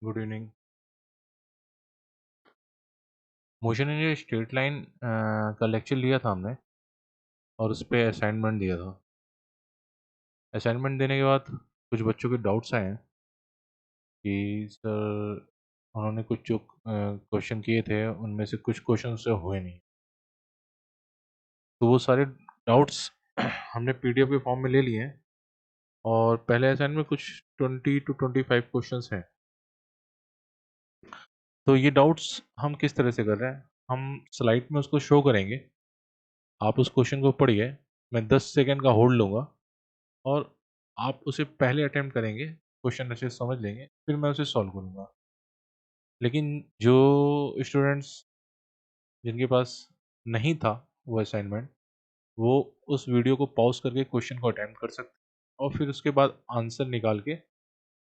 Good evening. Motion in a straight line का lecture लिया था हमने और उस पे असाइनमेंट दिया था। असाइनमेंट देने के बाद कुछ बच्चों के डाउट्स आए हैं कि सर उन्होंने कुछ जो क्वेश्चन किए थे उनमें से कुछ क्वेश्चन से हुए नहीं। तो वो सारे डाउट्स हमने पीडीएफ के फॉर्म में ले लिए हैं और पहले असाइनमेंट में कुछ 20 to 25 क्वेश्चंस हैं। तो ये डाउट्स हम किस तरह से कर रहे हैं, हम स्लाइड में उसको शो करेंगे। आप उस क्वेश्चन को पढ़िए, मैं 10 सेकंड का होल्ड लूँगा और आप उसे पहले अटेम्प्ट करेंगे, क्वेश्चन अच्छे से समझ लेंगे, फिर मैं उसे सॉल्व करूँगा। लेकिन जो स्टूडेंट्स जिनके पास नहीं था वो असाइनमेंट, वो उस वीडियो को पॉज़ करके क्वेश्चन को अटेम्प्ट कर सकते हैं और फिर उसके बाद आंसर निकाल के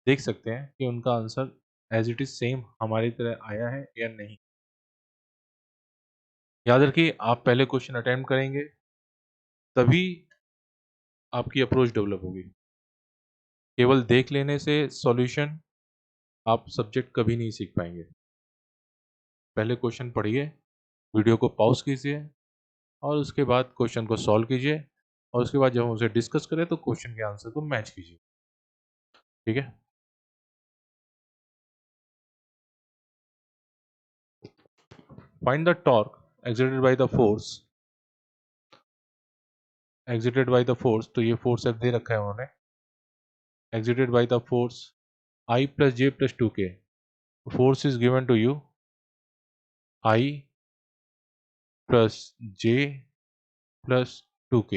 देख सकते हैं कि उनका answer as it is same हमारी तरह आया है या नहीं। याद रखिए, आप पहले क्वेश्चन अटेम्प्ट करेंगे, तभी आपकी अप्रोच डेवलप होगी। केवल देख लेने से सॉल्यूशन आप सब्जेक्ट कभी नहीं सीख पाएँगे। पहले क्वेश्चन पढ़िए, वीडियो को पॉज़ कीजिए और उसके बाद क्वेश्चन को सॉल्व कीजिए और उसके बाद जब हम उसे डिस्कस करें तो क्वेश्चन के आंसर को मैच कीजिए। ठीक है? Find the torque exerted by the force तो ये फोर्स F दे रखा है उन्होंने। Exerted by the force I plus J plus 2K. Force is given to you I plus J plus 2K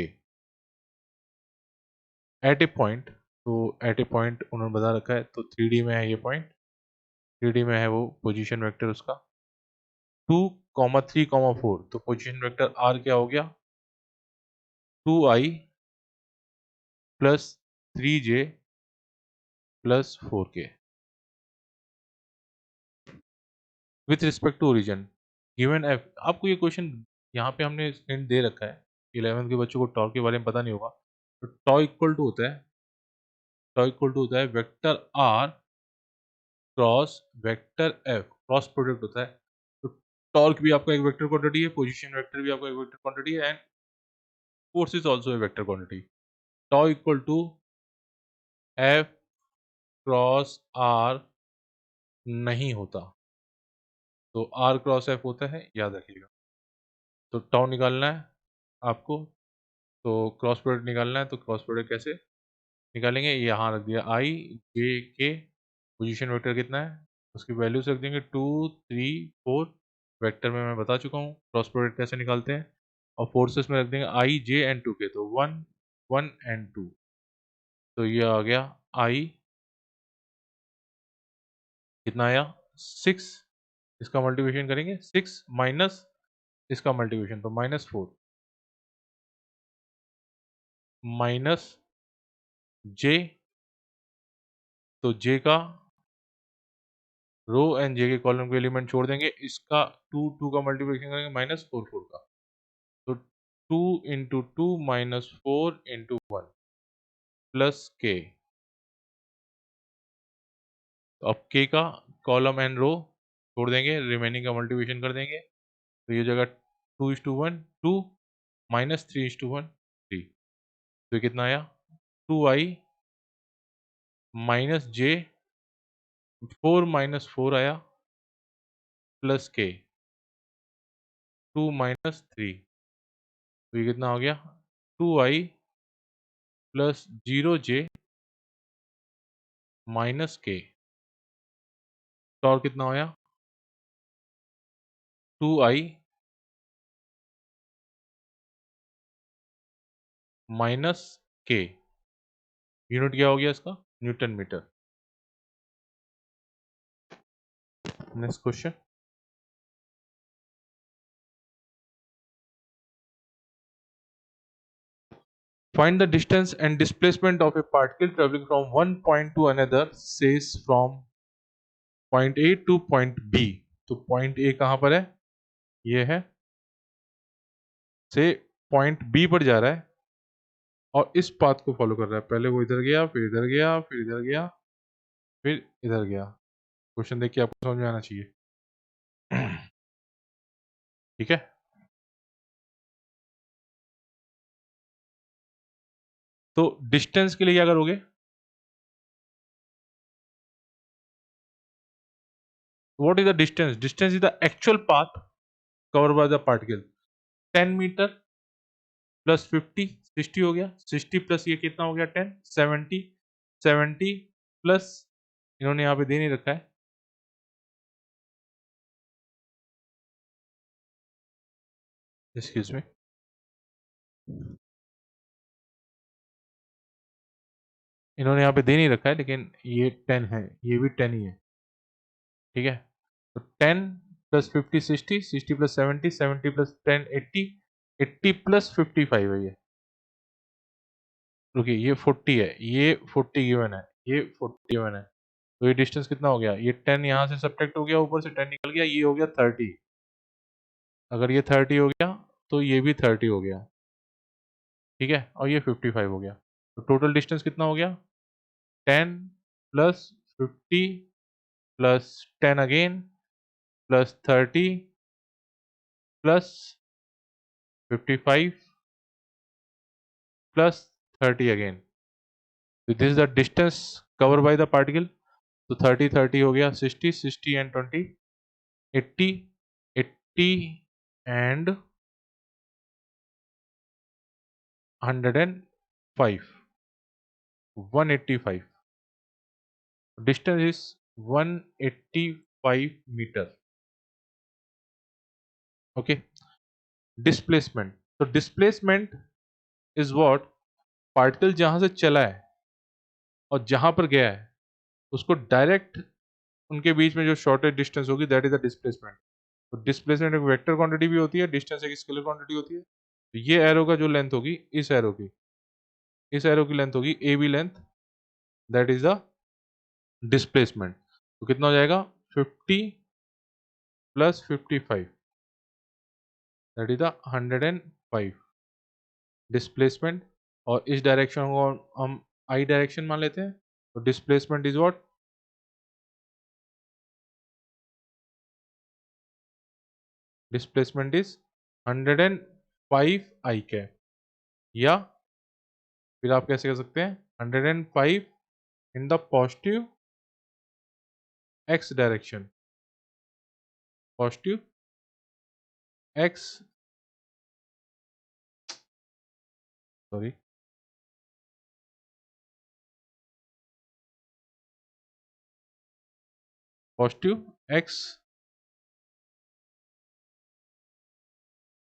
at A point. तो at A point उन्होंने बता रखा है, तो 3D में है ये पॉइंट, 3D में है वो पोजीशन वेक्टर उसका 2, 3, 4। तो पोजीशन वेक्टर R क्या हो गया 2I plus 3J plus 4K with respect to origin given F। आपको ये क्वेश्चन यहाँ पे हमने हिंट दे रखा है, 11th के बच्चों को टॉर्क के बारे में पता नहीं होगा। तो टॉ इक्वल टू होता है vector R cross vector F, cross product होता है। तो टॉर्क भी आपका एक वेक्टर क्वांटिटी है, पोजीशन वेक्टर भी आपका एक वेक्टर क्वांटिटी है and force is also a vector quantity. Tau equal to F cross R नहीं होता, तो R क्रॉस F होता है, याद रखिएगा। तो टॉ निकालना है आपको, तो क्रॉस प्रोडक्ट निकालना है, तो क्रॉस प्रोडक्ट कैसे निकालेंगे, यहाँ रख दिया I J K, position vector कितना है उसकी वैल्यूज रख देंगे 2, 3, 4। वेक्टर में मैं बता चुका हूँ क्रॉस प्रोडक्ट कैसे निकालते हैं, और फोर्सेस में रख देंगे I J and 2K, तो 1, 1 and 2। तो ये आ गया I कितना आया 6, इसका मल्टीप्लिकेशन करेंगे 6 माइनस इसका मल्टीप्लिकेशन, तो -4 माइनस J, तो J का रो एंड J के कॉलम के एलिमेंट छोड़ देंगे, इसका 2, 2 का मल्टीप्लिकेशन करेंगे -4, 4 का, तो 2 into 2 minus 4 into 1 plus K। तो अब K का कॉलम एंड रो छोड़ देंगे, रिमेनिंग का मल्टीप्लिकेशन कर देंगे, तो ये जगह 2:1 2 माइनस 3:1 3। तो ये कितना आया 2I माइनस J, 4 माइनस 4 आया प्लस K 2 माइनस 3। तो ये कितना हो गया 2I plus 0J minus K। तो और कितना होया 2I माइनस K। यूनिट क्या हो गया इसका Newton metre. Next question, find the distance and displacement of a particle traveling from one point to another, says from point A to point B। तो point A कहाँ पर है, ये है, से point B पर जा रहा है और इस पाथ को फॉलो कर रहा है। पहले वो इधर गया, फिर इधर गया, फिर इधर गया, फिर इधर गया। क्वेश्चन देख के आपको समझ में आना चाहिए। ठीक है, तो डिस्टेंस के लिए क्या करोगे? What is the distance? Distance is the actual path covered by the particle. 10 metre plus 50, 60 हो गया। 60 प्लस ये कितना हो गया? 10, 70। 70 प्लस, इन्होंने यहाँ पे दे नहीं रखा है, एक्सक्यूज मी, इन्होंने यहाँ पे दे नहीं रखा है, लेकिन ये 10 है, ये भी 10 ही है। ठीक है, तो 10 प्लस 50 60, 60 प्लस 70, 70 प्लस 10 80, 80 प्लस 55 है ये। रुकिए, ये 40 है, ये 40 गिवन है, ये 40 गिवन है। तो ये डिस्टेंस कितना हो गया? ये 10 यहाँ से सब्ट्रैक्ट हो गया, ऊपर से 10 निकल गया, ये हो गया 30। अगर ये 30 हो गया तो ये भी 30 हो गया। ठीक है, और ये 55 हो गया। तो टोटल डिस्टेंस कितना हो गया? 10 plus 50 plus 10 again plus 30 plus 55 plus 30 again. This is the distance cover bye the particle. तो 30 30 हो गया, 60 60 and 20 80 80 and 105 185। Distance is 185 meter. Okay. Displacement. So displacement is what, particle जहां से चला है और जहां पर गया है उसको डायरेक्ट उनके बीच में जो शॉर्टेज डिस्टेंस होगी, दैट इज द डिस्प्लेसमेंट। तो डिस्प्लेसमेंट एक वेक्टर क्वांटिटी भी होती है, डिस्टेंस एक स्केलर क्वांटिटी होती है। तो ये एरो का जो लेंथ होगी, इस एरो की लेंथ होगी A B length, that is the displacement. तो कितना हो जाएगा? 50 plus 55, that is the 105 displacement. और इस डायरेक्शन को हम आई डायरेक्शन मान लेते हैं। तो displacement is what? Displacement is 105 I cap, या फिर आप कैसे कर सकते हैं? 105 in the positive x direction, positive x, sorry, positive x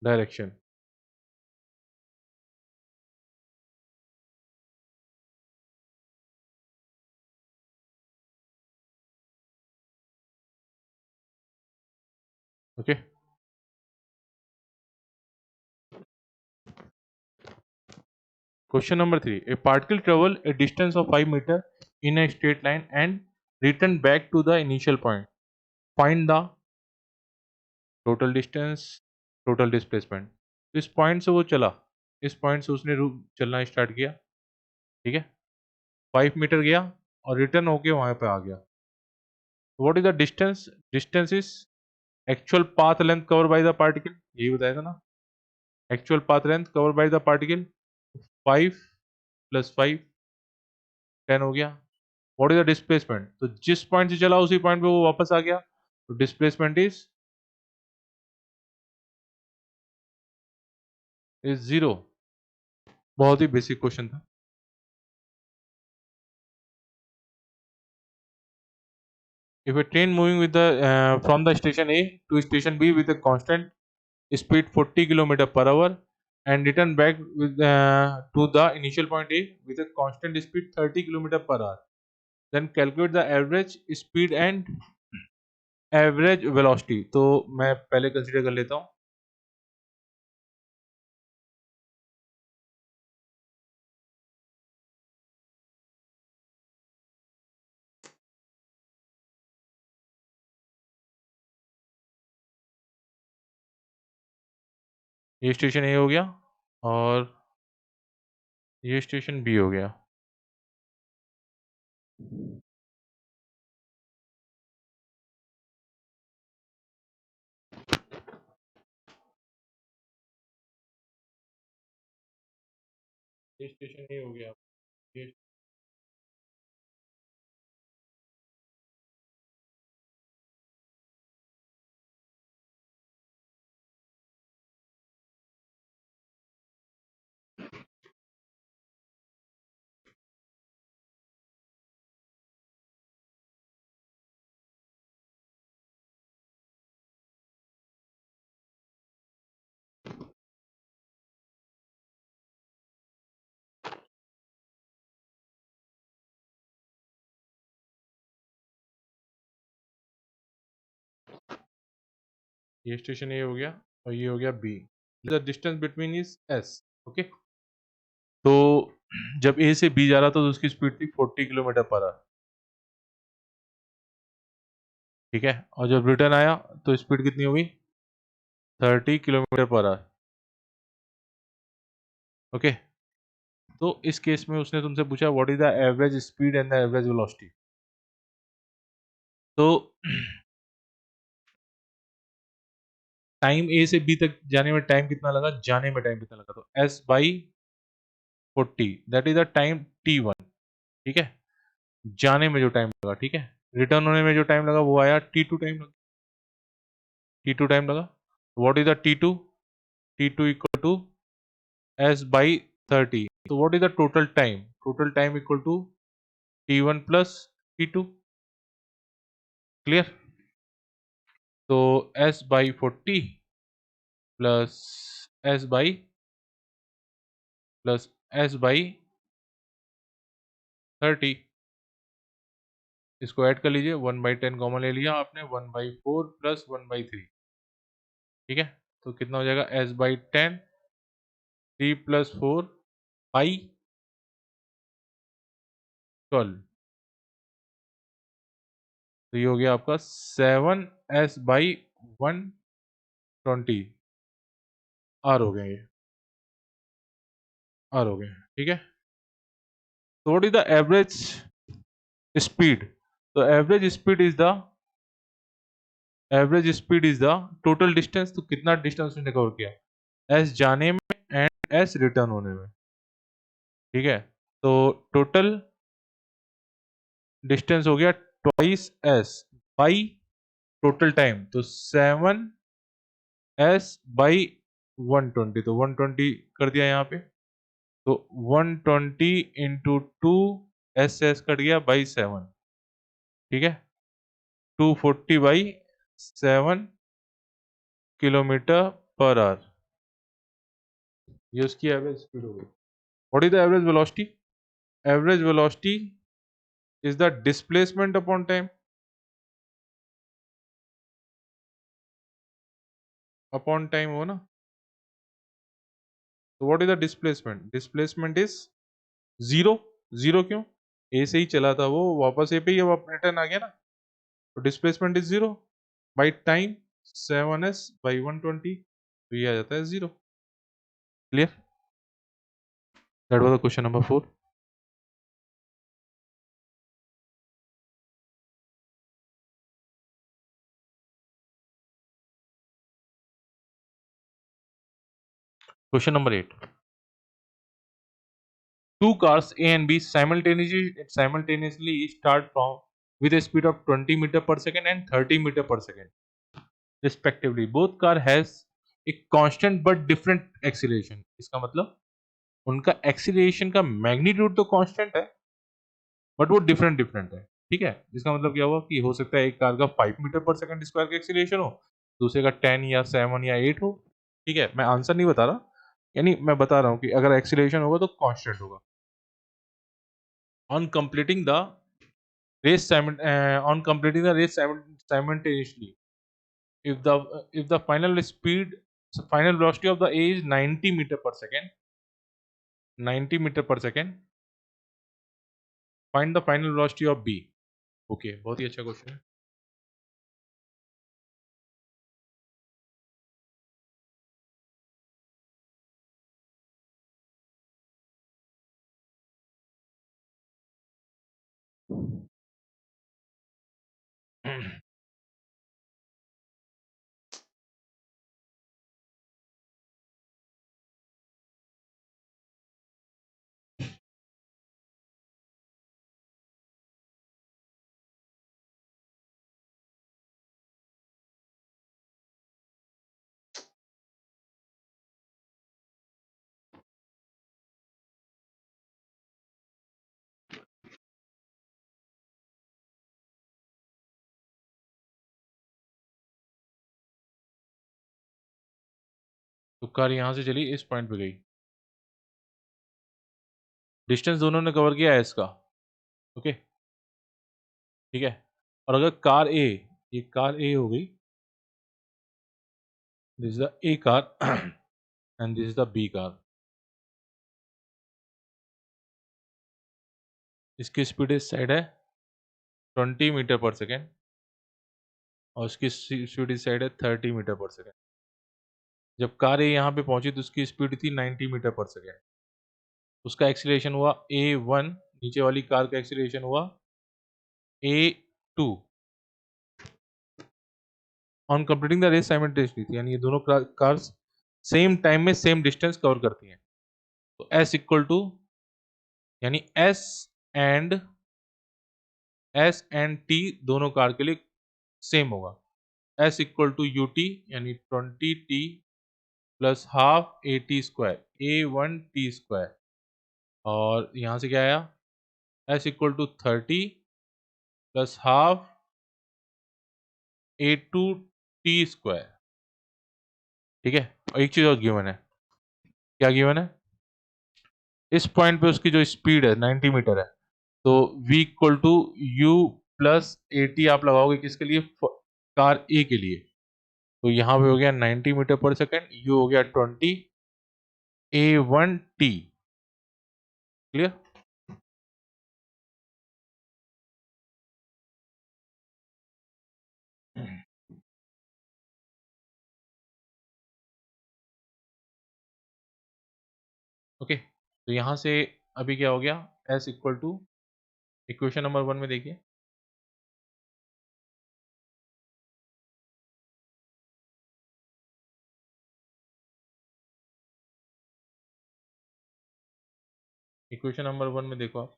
direction. Okay, question number 3, a particle travel a distance of 5 metre in a straight line and return back to the initial point. Find the total distance, total displacement. इस point से वो चला, इस point से उसने चलना start किया। ठीक है, 5 मीटर गया और रिटर्न होके वहां पे आ गया। What is the distance? Distance is actual path length cover by the particle, यही बताया था ना, actual path length cover by the particle. 5 plus 5 10 हो गया। What is the displacement? तो जिस पॉइंट से चला उसी पॉइंट पे वो वापस आ गया, तो डिस्प्लेसमेंट इज 0। बहुत ही बेसिक क्वेश्चन था। If a train moving with the from the station A to station B with a constant speed 40 km per hour and return back with to the initial point A with a constant speed 30 km per hour, then calculate the average speed and average velocity। तो मैं पहले consider कर लेता हूँ। ये station ए हो गया और ये स्टेशन बी हो गया। ये स्टेशन ये हो गया। ये स्टेशन ए हो गया और ये हो गया B. The distance between is S. Okay, तो जब ए से बी जा रहा था तो उसकी स्पीड थी 40 किलोमीटर पर आवर। ठीक है, और जब रिटर्न आया तो स्पीड कितनी होगी? 30 किलोमीटर पर आवर। ओके, तो इस केस में उसने तुमसे पूछा what is the average speed and the average velocity. तो टाइम ए से बी तक जाने में टाइम कितना लगा, जाने में टाइम कितना लगा, तो S by 40 that is the time t1। ठीक है, जाने में जो टाइम लगा, ठीक है, रिटर्न होने में जो टाइम लगा वो आया t2 टाइम लगा। t2 टाइम लगा, what is the t2? t2 equal to s by 30। तो what is the total time? Total time equal to t1 plus t2। Clear? तो s by 40 plus s by plus s by 30, इसको add कर लीजिए। 1/10 common ले लिया आपने, 1/4 plus 1/3। ठीक है, तो कितना हो जाएगा? s by 10, 3 plus 4 by 12। तो ये हो गया आपका 7s बाई 120 आर हो गए, ये आर हो गए। ठीक है, तो what is the average speed? तो average speed is the total distance. तो कितना डिस्टेंस उसने कवर किया? एस जाने में एंड एस रिटर्न होने में। ठीक है, तो टोटल डिस्टेंस हो गया twice S by total time, तो 7s बाई 120। तो 120 कर दिया यहाँ पे, तो 120 इंटू 2, एस कट गया बाई 7। ठीक है, 240 बाई 7 किलोमीटर पर आवर। ये उसकी एवरेज स्पीड हो गई। What is the average velocity? Average velocity is the displacement upon time. Upon time हो ना, तो what is the displacement? Displacement is zero. Zero क्यों? ए से ही चला था वो, वापस ए पे ही अब रिटर्न आ गया ना, तो displacement is zero by time 7s by 120, तो ये आ जाता है zero. Clear? That was the question number 4। Question number 8। Two cars A and B simultaneously start from with a speed of 20 meter per second and 30 meter per second respectively. Both car has a constant but different acceleration. इसका मतलब उनका acceleration का magnitude तो constant है, but वो different different है। ठीक है, इसका मतलब क्या हुआ कि हो सकता है एक कार का 5 मीटर पर सेकंड स्क्वायर का एक्सीलरेशन हो, दूसरे का 10 या 7 या 8 हो। ठीक है, मैं आंसर नहीं बता रहा, यानी मैं बता रहा हूँ कि अगर एक्सीलरेशन होगा तो कांस्टेंट होगा। On completing the race simultaneously, if the final velocity of the A is 90 meter per second, 90 meter per second, find the final velocity of B। Okay, बहुत ही अच्छा क्वेश्चन है। तो कार यहाँ से चली, इस पॉइंट पे गई। डिस्टेंस दोनों ने कवर किया है इसका, ओके, ठीक है। और अगर कार ए, ये कार ए हो गई, this is the A car and this is the B car. इसकी स्पीड इस साइड है 20 मीटर पर सेकेंड और उसकी स्पीड इस साइड है 30 मीटर पर सेकेंड। जब कार ए यहाँ पे पहुंची तो उसकी स्पीड थी 90 मीटर पर सेकेंड। उसका एक्सीलरेशन हुआ a1, नीचे वाली कार का एक्सीलरेशन हुआ a2 on completing the race simultaneously, यानी ये दोनों कार्स सेम टाइम में सेम डिस्टेंस कवर करती हैं। तो S इक्वल टू, यानी एस एंड टी दोनों कार के लिए सेम होगा। S equal to u t, यानी 20t plus half a t square, a1t square. और यहाँ से क्या आया, S equal to 30 plus half a2t square, ठीक है। और एक चीज और गिवन है, क्या गिवन है, इस पॉइंट पे उसकी जो स्पीड है 90 मीटर है, तो v equal to u plus a t आप लगाओगे किसके लिए, कार ए के लिए। तो यहाँ पे हो गया 90 मीटर पर सेकेंड, यू हो गया 20, a1t, क्लियर। ओके, तो यहाँ से अभी क्या हो गया, s equal to, equation number 1 में देखिए, इक्वेशन नंबर 1 में देखो आप,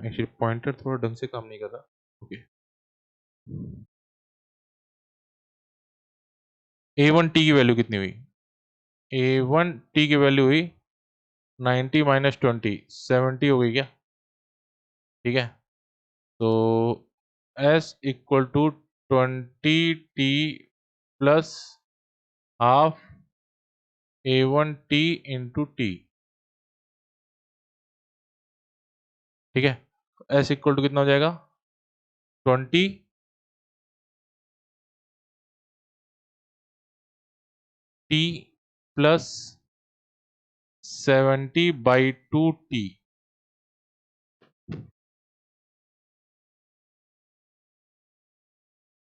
एक्चुअली पॉइंटर थोड़ा ढंग से काम नहीं कर रहा, ओके। a1t की वैल्यू कितनी हुई, a1t की वैल्यू हुई 90 माइनस 20, 70 हो गई क्या, ठीक है। तो s equal to 20t plus half a1t into t, ठीक है। s इक्वल टू कितना हो जाएगा, 20 t प्लस 70/2t,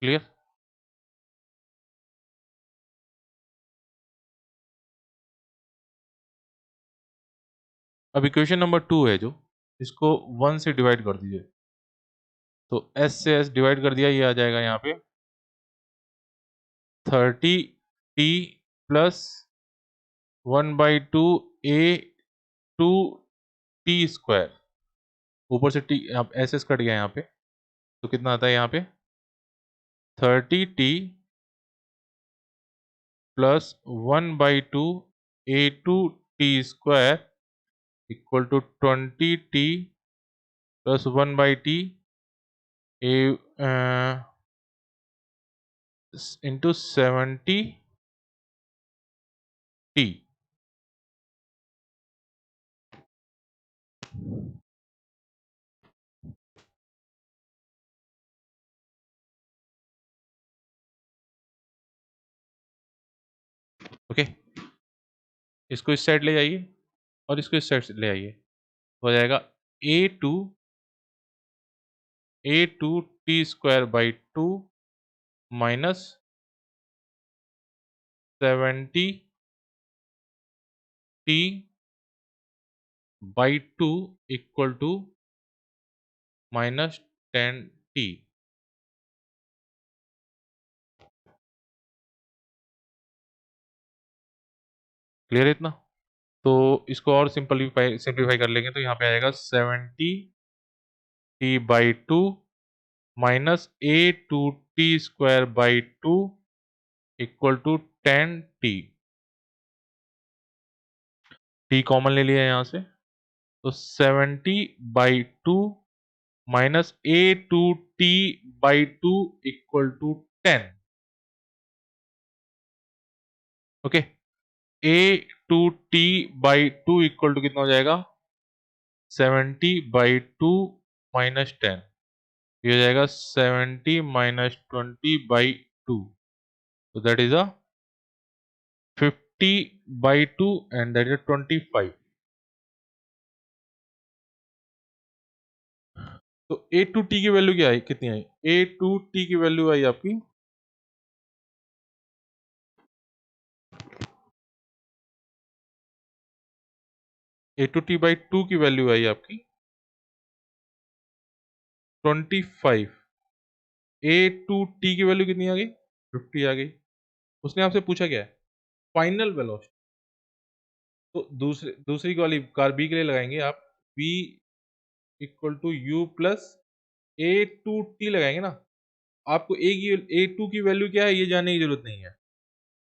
क्लियर। अब इक्वेशन नंबर 2 है जो, इसको 1 से डिवाइड कर दीजिए, तो s से s डिवाइड कर दिया, ये आ जाएगा यहाँ पे 30t प्लस 1/2 a2t स्क्वायर, ऊपर से t, आप एस एस कट गया यहाँ पे, तो कितना आता है यहाँ पे 30t plus 1/2 a2t square equal to 20t plus 1/t a into 70t, okay. इसको इस साइड ले जाइए और इसको इस साइड से ले आइए, हो जाएगा a2 t square by 2 minus 70t by 2 equal to minus 10t, clear है इतना। तो इसको और सिंपलीफाई कर लेंगे, तो यहाँ पे आएगा 70t/2 minus a2t² by 2 equal to 10t, t common ले लिया यहाँ से, तो 70/2 minus a2t/2 equal to 10, okay, a two t by two equal to कितना हो जाएगा 70/2 माइनस 10, ये हो जाएगा 70 minus 20/2, so that is a 50/2 and that is a 25. तो ए टू टी की वैल्यू क्या आई, कितनी आई, ए टू टी की वैल्यू आई आपकी ए टू टी बाई टू की वैल्यू आई आपकी 25। ए टू टी की वैल्यू कितनी आ गई 50 आ गई। उसने आपसे पूछा क्या है, फाइनल वेलोसिटी। तो दूसरी वाली कार बी के लिए लगाएंगे आप, v equal to u plus a two t लगाएंगे ना। आपको ए टू की वैल्यू क्या है ये जानने की जरूरत नहीं है,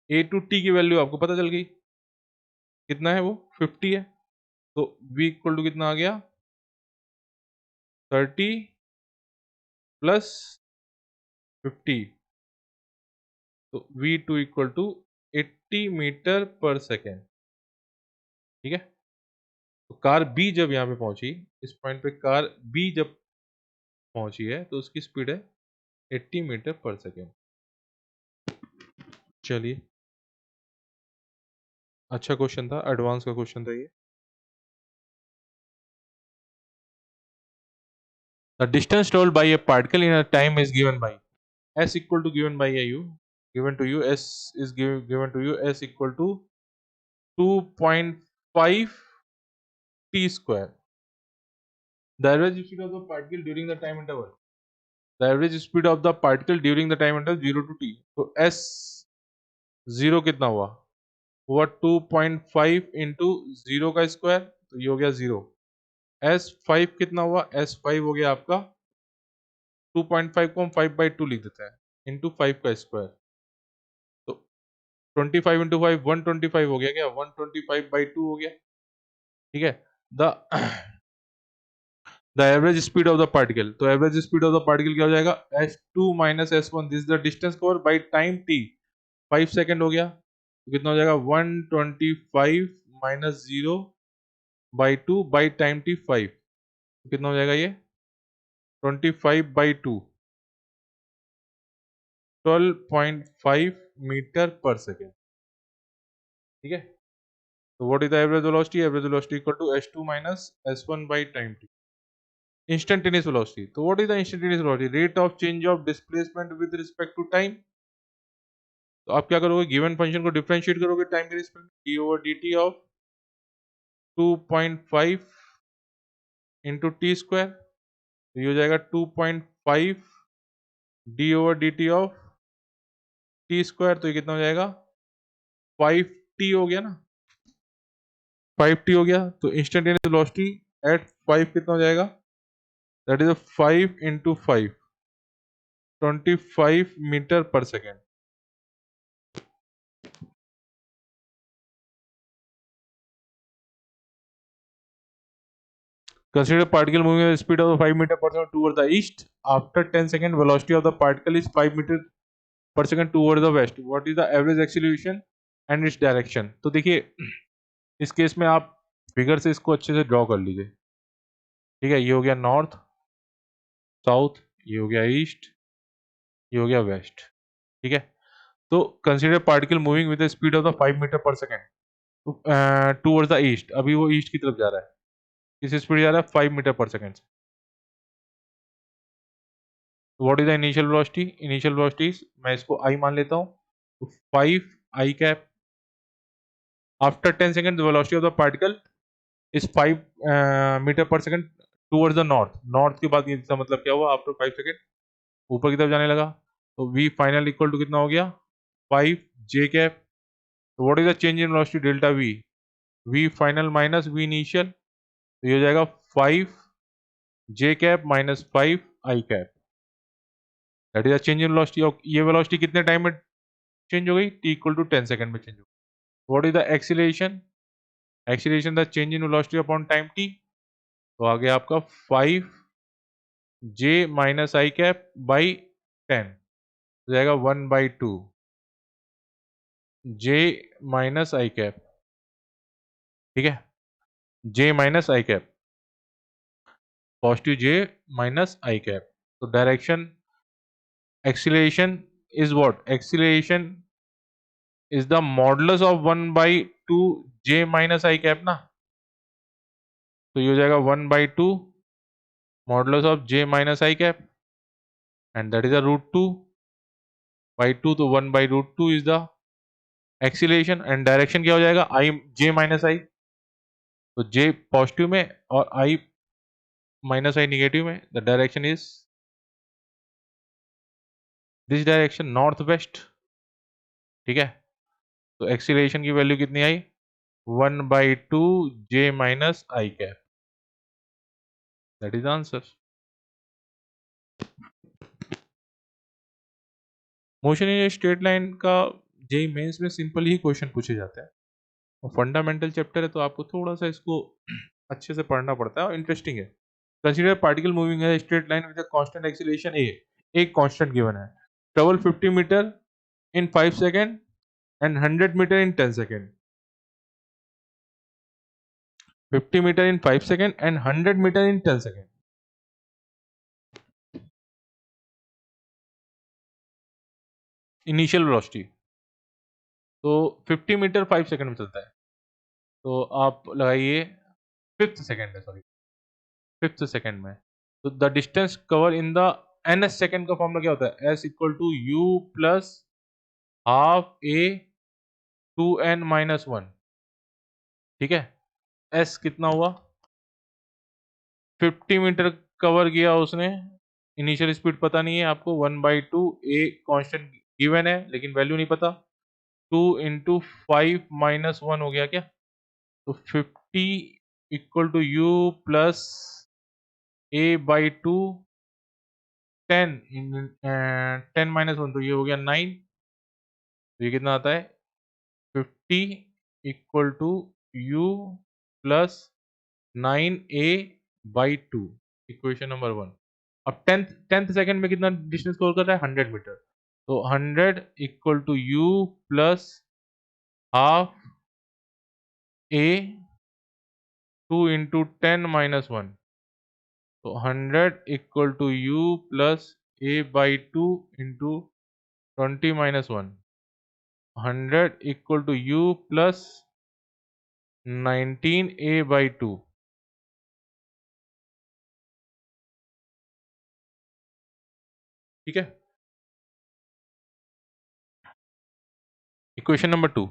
ए टू टी की वैल्यू आपको पता चल गई, कितना है वो 50 है। तो v इक्वल टू कितना आ गया 30 प्लस 50, तो v two equal to 80 metre पर सेकेंड। ठीक है, तो कार बी जब यहाँ पे पहुंची, इस पॉइंट पे कार बी जब पहुंची है तो उसकी स्पीड है 80 मीटर पर सेकेंड। चलिए, अच्छा क्वेश्चन था, एडवांस का क्वेश्चन था ये। The distance travelled by a particle in a time is given by s equal to given by u, given to you s is given to you s equal to 2.5 t square. The average speed of the particle during the time interval, the average speed of the particle during the time interval 0 to t, तो s 0 कितना हुआ 2.5 into 0 का square, तो ये हो गया 0। S 5 कितना हुआ, एस 5 हो गया आपका 2.5 को हम 5/2 लिख देते हैं इंटू 5 का स्क्वायर, तो 25 इंटू 5 125 हो गया, क्या 125/2 हो गया। ठीक है, the the average speed of the particle, तो average speed of the particle क्या हो जाएगा s2 minus s1, this the distance cover by time t, 5 second हो गया, तो कितना हो जाएगा 125 माइनस 0/2 बाई टाइम t 5, तो कितना हो जाएगा ये 25/2, 12.5 मीटर पर सेकेंड। ठीक है, तो what is the average velocity, average velocity equal to s2 minus s1 by time t। Instantaneous velocity, तो what is the instantaneous velocity, rate of change of displacement with respect to time. तो आप क्या करोगे, given function को differentiate करोगे time के respect, d over d t of 2.5 into t square, तो ये हो जाएगा 2.5 d over d t of t square, तो ये कितना हो जाएगा 5t हो गया ना, 5t हो गया। तो इंस्टेंटेनियस वेलोसिटी एट 5 कितना हो जाएगा, दैट इज 5 इंटू 5, 25 मीटर पर second. Consider particle moving at the speed of 5 meter per second toward the east. After 10 seconds, velocity of the particle is 5 meter per second toward the west. What is the average acceleration and its direction? तो देखिए, इस case में आप figure से इसको अच्छे से draw कर लीजिए। ठीक है, ये हो गया नॉर्थ, साउथ, ये हो गया ईस्ट, ये हो गया वेस्ट। ठीक है, तो consider particle moving with the speed of the 5 metre पर सेकेंड टूवर्ड्स द ईस्ट। अभी वो ईस्ट की तरफ जा रहा है, किस स्पीड जा रहा है 5 मीटर पर second. What is the initial velocity, initial velocity मैं इसको आई मान लेता हूँ, तो 5 i cap. After 10 second the velocity of the particle is 5 metre per second towards the north. North के बाद इसका मतलब क्या हुआ, आफ्टर 5 सेकंड ऊपर की तरफ जाने लगा, तो v फाइनल इक्वल टू कितना हो गया 5 जे कैप। तो what is the change in velocity delta v, v final minus v initial, तो ये हो जाएगा 5 j cap minus 5 i cap, that is the change in velocity. और ये वेलोसिटी कितने टाइम में चेंज हो गई, t इक्वल टू 10 सेकंड में चेंज हो गई। What is the acceleration, acceleration the change in velocity upon time t, तो आ गया आपका 5 जे माइनस आई कैप बाई 10, हो जाएगा 1/2। जे माइनस आई कैप, ठीक है, जे minus i cap, positive J minus i cap. तो direction, acceleration is what, acceleration is the modulus of 1/2 j minus i cap ना, तो ये हो जाएगा 1/2 modulus of J minus i cap, and that is a √2/2, तो 1/√2 is the acceleration, and direction क्या हो जाएगा, आई जे माइनस आई, तो जे पॉजिटिव में और आई माइनस आई निगेटिव में, the direction is this direction, north west, ठीक है। तो एक्सीलरेशन की वैल्यू कितनी आई, 1/2 j minus i cap, that is the answer. Motion in straight line का जेई मेंस में सिंपल ही क्वेश्चन पूछे जाते हैं, और फंडामेंटल चैप्टर है तो आपको थोड़ा सा इसको अच्छे से पढ़ना पड़ता है और इंटरेस्टिंग है। कंसीडर पार्टिकल मूविंग है straight line with a constant acceleration a, एक कांस्टेंट गिवन है, travel 50 metre in 5 second and 100 metre in 10 second, 50 metre in 5 second and 100 metre in 10 second. Initial velocity तो 50 मीटर 5 सेकंड में चलता है, तो आप लगाइए फिफ्थ सेकंड है, सॉरी फिफ्थ सेकंड में, तो the distance cover in the n second का फॉर्मूला क्या होता है, S equal to u plus half a 2n-1, ठीक है। एस कितना हुआ, 50 मीटर कवर किया उसने, इनिशियल स्पीड पता नहीं है आपको, 1/2 ए कांस्टेंट गिवन है लेकिन वैल्यू नहीं पता, 2 इंटू 5-1 हो गया क्या, तो 50 equal to u plus a/2 10 10-1, तो ये हो गया 9, तो ये कितना आता है 50 equal to u plus 9a/2, equation number 1। अब टेंथ टेंथ सेकंड में कितना डिस्टेंस कवर कर रहा है, 100 मीटर, तो 100 equal to u plus half a 2 into 10-1, तो 100 equal to u plus a/2 into 20-1, 100 equal to u plus 19a/2, ठीक है। इक्वेशन नंबर 2,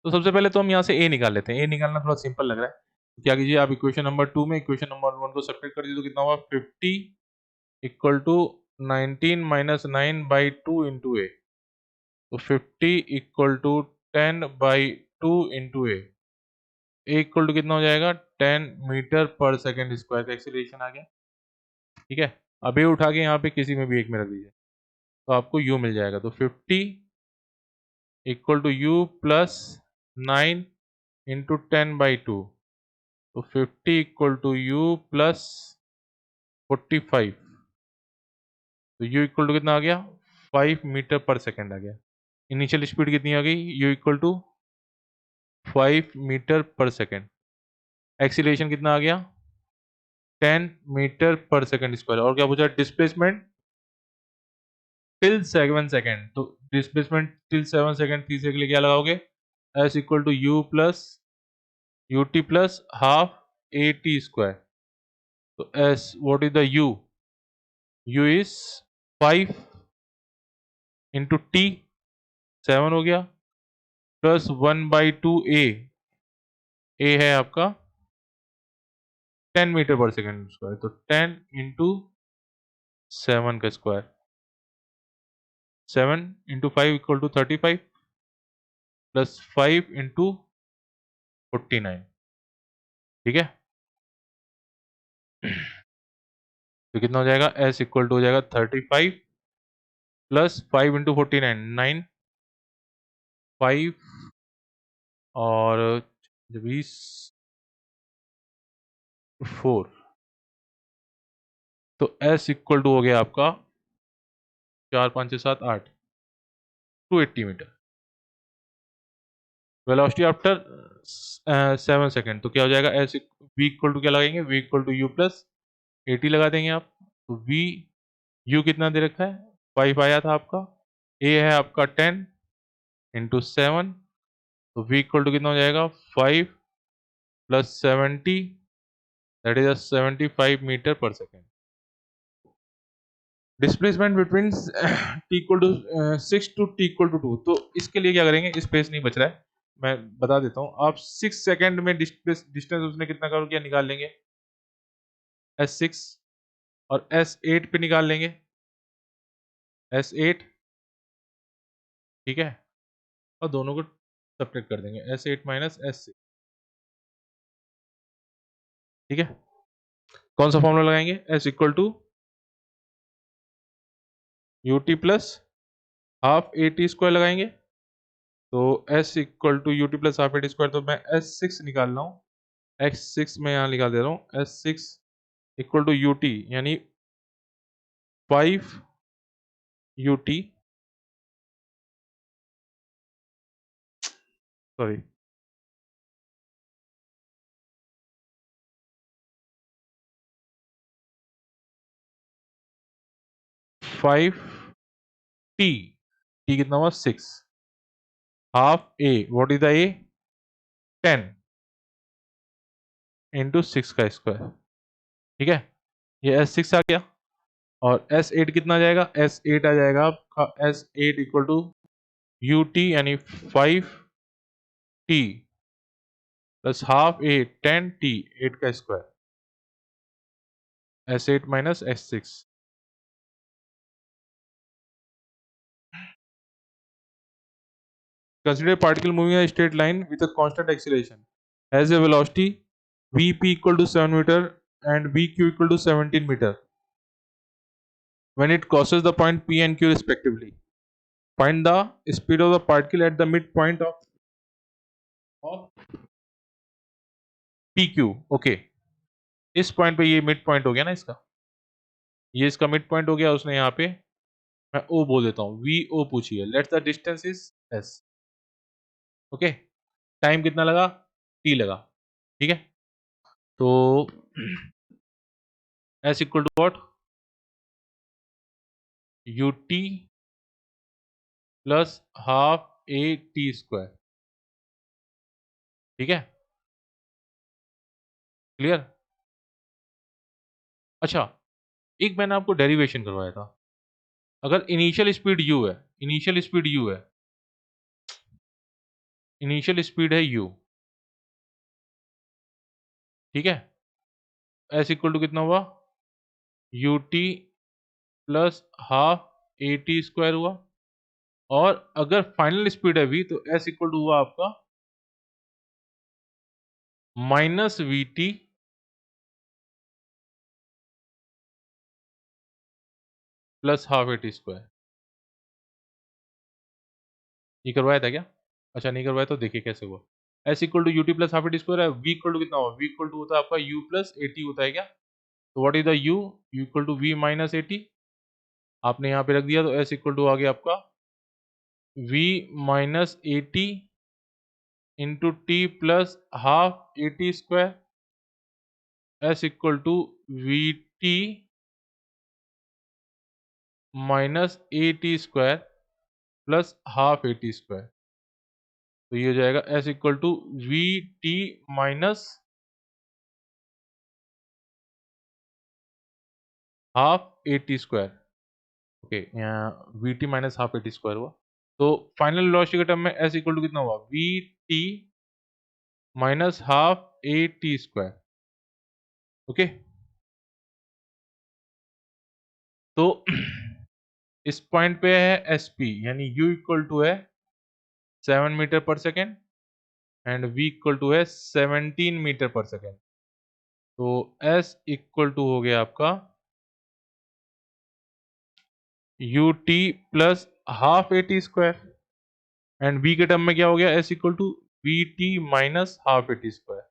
तो सबसे पहले तो हम यहाँ से ए निकाल लेते हैं, ए निकालना थोड़ा सिंपल लग रहा है, तो क्या कीजिए आप इक्वेशन नंबर 2 में इक्वेशन नंबर 1 को सब्ट्रैक्ट कर दीजिए, तो कितना हुआ 50 इक्वल टू 19-9/2 इंटू ए, तो 50 equal to 10/2 into a equal to कितना हो जाएगा 10 मीटर पर सेकेंड स्क्वायर का एक्सीलरेशन आ गया, ठीक है। अब ये उठा के यहाँ पे किसी में भी एक में रख दीजिए, तो आपको यू मिल जाएगा, तो 50 equal to u plus 9 into 10/2, तो 50 इक्वल टू यू प्लस 45, तो यू इक्वल टू कितना आ गया 5 मीटर पर सेकेंड आ गया। इनिशियल स्पीड कितनी आ गई, यू इक्वल टू 5 मीटर पर सेकेंड, एक्सीलरेशन कितना आ गया 10 मीटर पर सेकेंड स्क्वायर, और क्या पूछा डिस्प्लेसमेंट टिल 7 सेकेंड, तो डिस्प्लेसमेंट टिल 7 सेकेंड तीसरे के लिए क्या लगाओगे, s equal to u plus u t plus half a t square, तो s what is the u is 5 into t 7 हो गया, प्लस 1/2 ए है आपका 10 मीटर पर सेकेंड स्क्वायर, तो 10 इंटू 7 का square, 7 into 5 equal to 35, plus 5 into 49, ठीक है। तो कितना हो जाएगा, एस इक्वल टू हो जाएगा 35 प्लस 5 इंटू 49, 9, 5 और 20 4, तो एस इक्वल टू हो गया आपका 4 5 6 7 8 280 मीटर, वेलोसिटी आफ्टर 7 सेकेंड, तो क्या हो जाएगा, एस वी इक्वल टू क्या लगाएंगे, v equal to u plus a t लगा देंगे आप। तो वी यू कितना दे रखा है, 5 आया था आपका, ए है आपका 10 इंटू 7, तो वी इक्वल टू कितना हो जाएगा, 5 प्लस 70, दैट इज 75 मीटर पर second. Displacement between t equal to 6 to t equal to 2, तो इसके लिए क्या करेंगे, स्पेस नहीं बच रहा है, मैं बता देता हूँ। आप 6 सेकेंड में डिस्टेंस उसने कितना कवर किया निकाल लेंगे, S6, और S8 पे निकाल लेंगे, S8, ठीक है, और दोनों को सब्ट्रैक्ट कर देंगे, S8 माइनस S6, ठीक है। कौन सा फॉर्मूला लगाएंगे, S equal to u t plus half a t square लगाएंगे, तो S equal to u t plus half a t square, तो मैं S6 निकाल रहा हूँ, X6 में यहाँ निकाल दे रहा हूँ, S6 equal to u t यानी 5 U T, sorry 5 T, T कितना हुआ 6, half A, what is the A, 10 into 6 का स्क्वायर, ठीक है, ये S6 आ गया। और S8 कितना आ जाएगा, S8 आ जाएगा आपका, S8 equal to u t यानी 5 टी प्लस हाफ ए 10 टी, 8 का square, S8 minus S6। Consider a particle moving in a straight line with a constant acceleration, has a velocity Vp equal to 7 meter and Vq equal to 17 meter when it crosses the point P and Q respectively. Find the speed of the particle at the midpoint of PQ. Okay, इस point पे ये mid point हो गया ना इसका, ये इसका mid point हो गया, उसने यहाँ पे मैं O बोल देता हूँ, वी ओ पूछी है, let's the distance is S। Okay, time कितना लगा, T लगा, ठीक है। तो S equal to what, u t plus half a t square, ठीक है, क्लियर। अच्छा, एक मैंने आपको डेरिवेशन करवाया था, अगर इनिशियल स्पीड u है, इनिशियल स्पीड u है, इनिशियल स्पीड है u, ठीक है, S इक्वल टू कितना हुआ, you t plus half a t square हुआ, और अगर फाइनल स्पीड है v, तो S इक्वल टू हुआ आपका minus we T plus half a t square. ये करवाया था क्या, अच्छा नहीं करवाया, तो देखिए कैसे हुआ। S equal to u t plus half a t square है, v इक्वल टू कितना हुआ, v इक्वल टू होता है आपका u प्लस ए टी होता है क्या, तो what is the u, u equal to v minus a t, आपने यहाँ पे रख दिया, तो S इक्वल टू आ गया आपका v minus a t into t plus half a t square, S equal to v t minus a t square plus half a t square, तो ये हो जाएगा S equal to v t minus half a t square. Okay, यहाँ v t minus half a t square हुआ, तो final velocity के term में S equal to कितना हुआ, v t minus half a t square. Okay, तो इस point पे है एस पी, यानी u इक्वल टू है 7 मीटर पर second and v equal to है 17 मीटर पर सेकेंड, तो s इक्वल टू हो गया आपका u t plus half a t square, and v के टर्म में क्या हो गया, s equal to v t minus half a t square,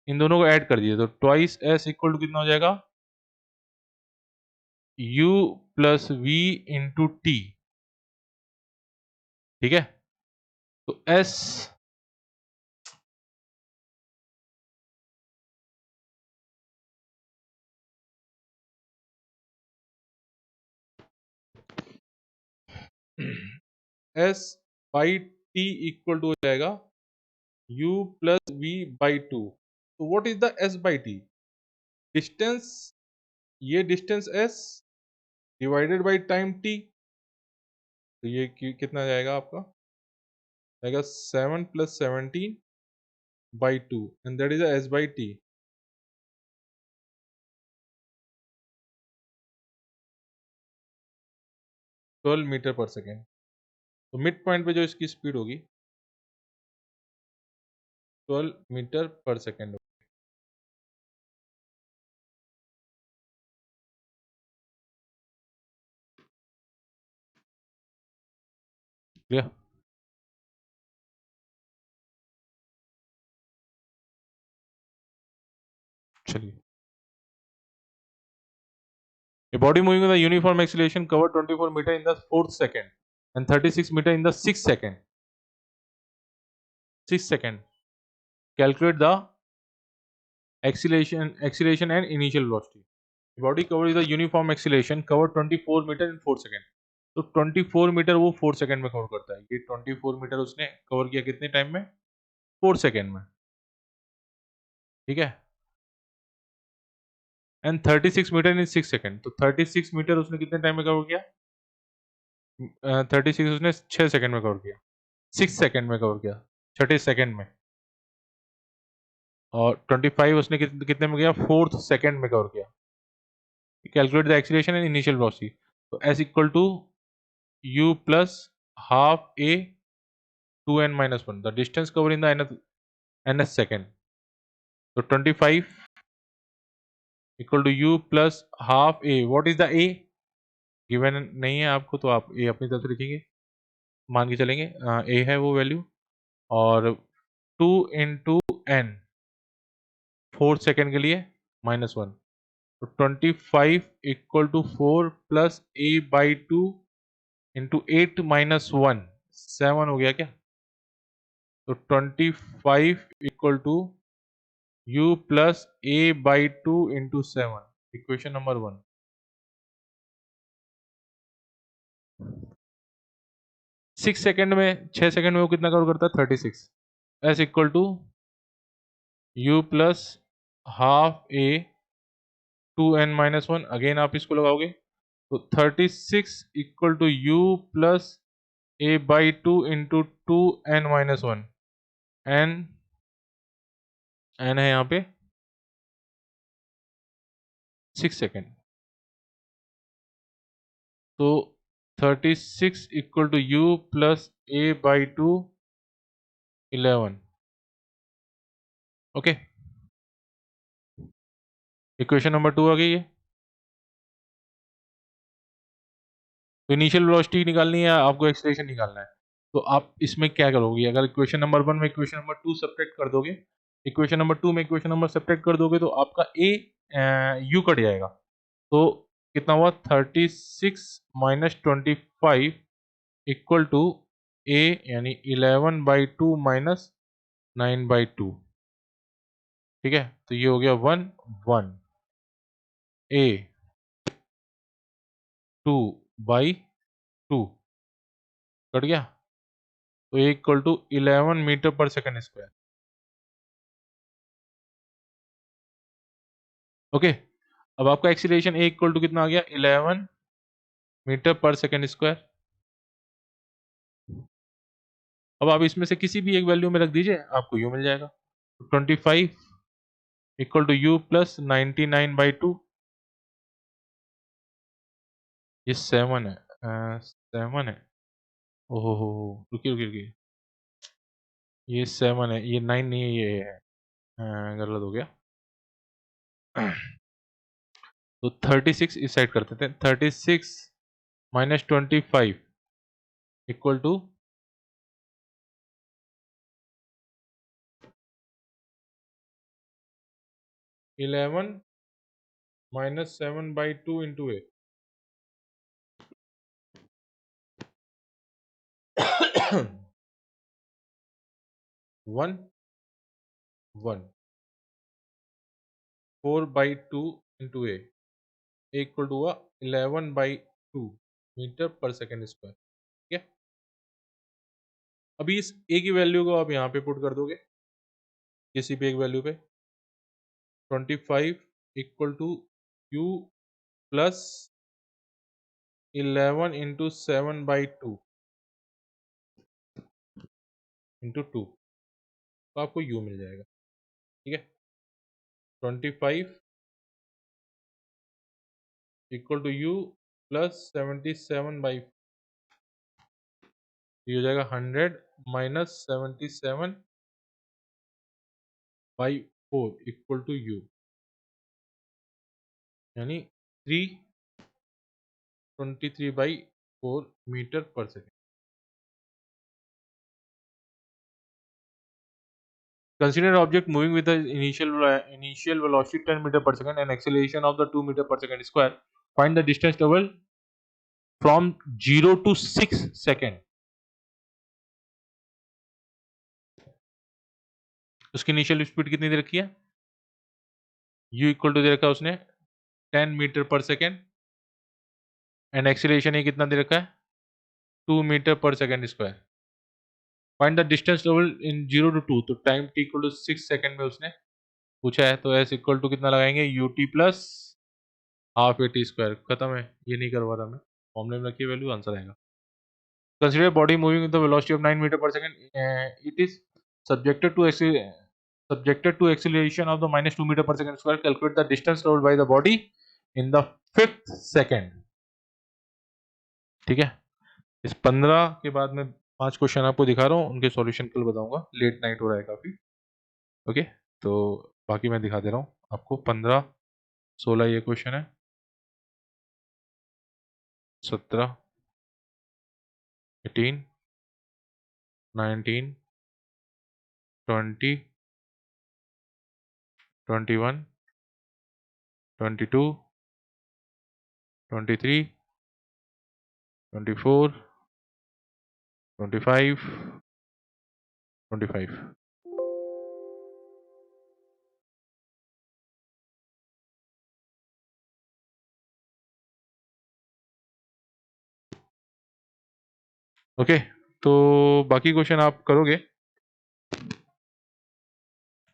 इन दोनों को ऐड कर दिए, तो ट्वाइस s इक्वल टू कितना हो जाएगा, u plus v into t, ठीक है, तो s s by t equal to हो जाएगा u plus v by two. तो what is the s by t? Distance, ये distance s divided by time t। तो ये कितना जाएगा आपका? जाएगा 7 plus 17 by two and that is s by t. 12 metre पर सेकेंड। तो मिड पॉइंट पे जो इसकी स्पीड होगी 12 मीटर पर सेकेंड। क्लियर? चलिए, a body moving with a uniform acceleration covered 24 meter in the fourth second and 36 meter in the sixth second. Sixth second. Calculate the acceleration and initial velocity. The body covers the uniform acceleration covered 24 meter in 4 second. तो 24 metre वो 4 second में cover करता है। ये 24 metre उसने cover किया कितने time में? 4 सेकंड में। ठीक है? And 36 metre in 6 second. तो 36 मीटर उसने कितने टाइम में कवर किया? 36 उसने 6 सेकंड में कवर किया। 6 सेकंड में कवर किया, छठे सेकंड में। और 25 उसने कितने में किया? 4th सेकंड में कवर किया। Calculate the acceleration and initial velocity. तो s equal to u plus half a 2n minus 1, the distance covered in the nth second. तो 25 equal to u plus half a। What is the a? Given नहीं है आपको, तो आप a अपनी तरफ से लिखेंगे, मान के चलेंगे a है वो वैल्यू। और 2 इंटू n 4 सेकंड के लिए माइनस 1। तो 25 equal to 4 plus a by two into 8 minus 1, 7 हो गया क्या? तो 25 equal to u plus a by two into 7, equation number 1। 6 second में, 6 सेकंड में वो कितना कवर करता है? 36। s equal to u plus half a 2n minus 1, again आप इसको लगाओगे तो 36 equal to u plus a by two into 2n minus 1। n है यहाँ पे 6 सेकेंड। तो 36 equal to u plus a by two 11। Okay, equation number 2 आ गई है। तो इनिशियल वेलोसिटी निकालनी है, आपको एक्सीलरेशन निकालना है। तो आप इसमें क्या करोगे? अगर इक्वेशन नंबर 1 में इक्वेशन नंबर 2 सब्ट्रैक्ट कर दोगे, इक्वेशन नंबर 2 में इक्वेशन नंबर सब्ट्रैक्ट कर दोगे, तो आपका a u कट जाएगा। तो कितना हुआ? 36 माइनस 25 इक्वल टू a यानी 11 by to minus 9 by two. ठीक है, तो ये हो गया 1 1 a 2 बाई 2 कट गया। तो a equal to 11 metre per second square. Okay, अब आपका एक्सीलरेशन a इक्वल टू कितना आ गया? 11 मीटर पर सेकंड स्क्वायर। अब आप इसमें से किसी भी एक वैल्यू में रख दीजिए, आपको यू मिल जाएगा। 25 equal to u plus 99 by two. ये 7 है, 7 है। ओहो हो, रुकिए रुकिए रुकिए, ये 7 है, ये 9 नहीं है, ये है। गलत हो गया। तो 36 इस साइड करते थे। 36 minus 25 equal to 11 minus 7 by two into a. 1 1 4 by two into a equal to हुआ 11 बाई टू मीटर पर सेकेंड स्क्वायर। अभी इस ए की वैल्यू को आप यहाँ पे पुट कर दोगे, किसी भी एक वैल्यू पे, 25 equal to u plus 11 into 7/2 into 2, तो आपको यू मिल जाएगा। ठीक है, 25 इक्वल टू यू प्लस 77/, ये हो जाएगा 100 माइनस 77/4 इक्वल टू यू, यानी 323/4 मीटर पर second. Consider object moving with the initial velocity 10 meter per second and acceleration of the 2 meter per second square. Find the distance traveled from 0 to 6 second. उसकी initial speed कितनी दे रखी है? u equal to दे रखा है उसने 10 metre पर second and acceleration ये कितना दे रखा है? 2 मीटर पर second square. Find the distance travelled in 0 to 2, तो time t equal to 6 second में उसने पूछा है, तो s इक्वल टू कितना लगाएंगे? ut plus half a t square. खत्म है, ये नहीं करवा रहा मैं, फॉर्मूले में रखिए वैल्यू, आंसर आएगा। Consider a body moving with the velocity of 9 meter per second. It is subjected to acceleration of the minus 2 meter per second square. Calculate the distance traveled by the body in the 5th second. ठीक है, इस 15 के बाद मैं 5 question आपको दिखा रहा हूँ, उनके सॉल्यूशन कल बताऊंगा, लेट नाइट हो रहा है काफ़ी। ओके, तो बाकी मैं दिखा दे रहा हूँ आपको। 15, 16 ये क्वेश्चन है, 17, 18, 19, 20, 21, 22, 23, 24, 25, 25। ओके, तो बाकी क्वेश्चन आप करोगे,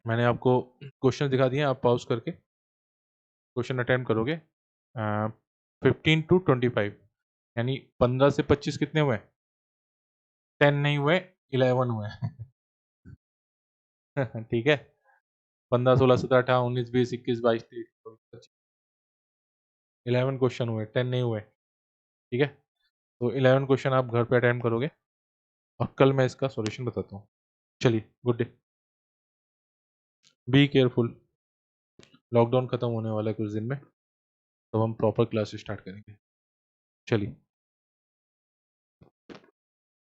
मैंने आपको क्वेश्चन दिखा दिए, आप पॉज करके क्वेश्चन अटेम्प्ट करोगे। 15 to 25, यानी 15 से 25 कितने हुए? 10 नहीं हुए, 11 हुए। ठीक है, 15, 16, 17, 18, 19, 20, 21, 22, 23, 24, 11 क्वेश्चन हुए, 10 नहीं हुए। ठीक है, तो 11 क्वेश्चन आप घर पे अटेम्प्ट करोगे और कल मैं इसका सॉल्यूशन बताता हूँ। चलिए, good day, be careful. Lockdown खत्म होने वाला है कुछ दिन में, तो हम प्रॉपर क्लास स्टार्ट करेंगे। चलिए।